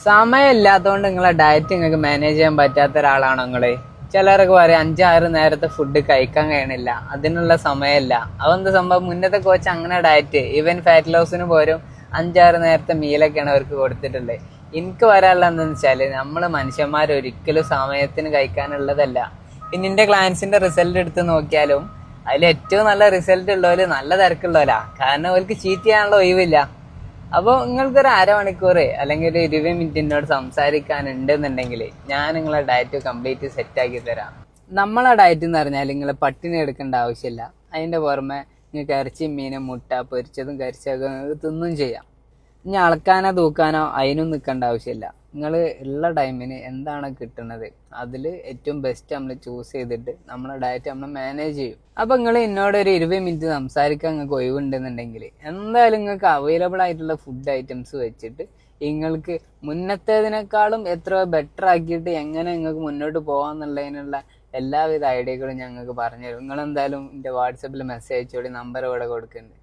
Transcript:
സമയമില്ലാത്തതുകൊണ്ട് നിങ്ങളെ ഡയറ്റ് നിങ്ങൾക്ക് മാനേജ് ചെയ്യാൻ പറ്റാത്ത ഒരാളാണോ നിങ്ങള്? ചിലരൊക്കെ പറയും 5-6 നേരത്തെ ഫുഡ് കഴിക്കാൻ കഴിയണില്ല, അതിനുള്ള സമയമില്ല. അതെന്താ സംഭവം? മുന്നത്തെ കോച്ച് അങ്ങനെ ഡയറ്റ് ഈവൻ ഫാറ്റ് ലോസിന് പോലും 5-6 നേരത്തെ മീലൊക്കെയാണ് അവർക്ക് കൊടുത്തിട്ടുള്ളത്. എനിക്ക് പറയാനുള്ള എന്താണെന്ന് വെച്ചാല് നമ്മള് മനുഷ്യന്മാർ ഒരിക്കലും സമയത്തിന് കഴിക്കാനുള്ളതല്ല. പിന്നെ എന്റെ ക്ലയൻസിന്റെ റിസൾട്ട് എടുത്ത് നോക്കിയാലും അതിൽ ഏറ്റവും നല്ല റിസൾട്ട് ഉള്ളവര് നല്ല തിരക്കുള്ളവരാ. കാരണം അവർക്ക് ചീറ്റ് ചെയ്യാനുള്ള ഒഴിവില്ല. അപ്പോൾ നിങ്ങൾക്കൊരു അരമണിക്കൂർ അല്ലെങ്കിൽ ഒരു 20 മിനിറ്റ് എന്നോട് സംസാരിക്കാനുണ്ടെന്നുണ്ടെങ്കിൽ ഞാൻ നിങ്ങളെ ഡയറ്റ് കംപ്ലീറ്റ് സെറ്റാക്കി തരാം. നമ്മളെ ഡയറ്റ് എന്ന് പറഞ്ഞാൽ നിങ്ങൾ പട്ടിണി എടുക്കേണ്ട ആവശ്യമില്ല. അതിൻ്റെ പുറമെ നിങ്ങൾക്ക് ഇറച്ചിയും മീനും മുട്ട പൊരിച്ചതും കരിച്ചതൊക്കെ നിങ്ങൾക്ക് തിന്നും ചെയ്യാം. ഇനി അളക്കാനോ തൂക്കാനോ അതിനും നിൽക്കേണ്ട ആവശ്യമില്ല. നിങ്ങൾ ഉള്ള ടൈമിന് എന്താണ് കിട്ടുന്നത് അതിൽ ഏറ്റവും ബെസ്റ്റ് നമ്മൾ ചൂസ് ചെയ്തിട്ട് നമ്മളെ ഡയറ്റ് നമ്മൾ മാനേജ് ചെയ്യും. അപ്പം നിങ്ങൾ എന്നോട് ഒരു 20 മിനിറ്റ് സംസാരിക്കാൻ നിങ്ങൾക്ക് ഒഴിവുണ്ടെന്നുണ്ടെങ്കിൽ എന്തായാലും നിങ്ങൾക്ക് അവൈലബിൾ ആയിട്ടുള്ള ഫുഡ് ഐറ്റംസ് വെച്ചിട്ട് നിങ്ങൾക്ക് മുന്നത്തേതിനേക്കാളും എത്രയോ ബെറ്റർ ആക്കിയിട്ട് എങ്ങനെ നിങ്ങൾക്ക് മുന്നോട്ട് പോകാമെന്നുള്ളതിനുള്ള എല്ലാവിധ ഐഡിയകളും ഞങ്ങൾക്ക് പറഞ്ഞു തരും. നിങ്ങളെന്തായാലും എൻ്റെ വാട്സപ്പിൽ മെസ്സേജ് അയച്ചോളി, നമ്പർ ഇവിടെ കൊടുക്കുന്നുണ്ട്.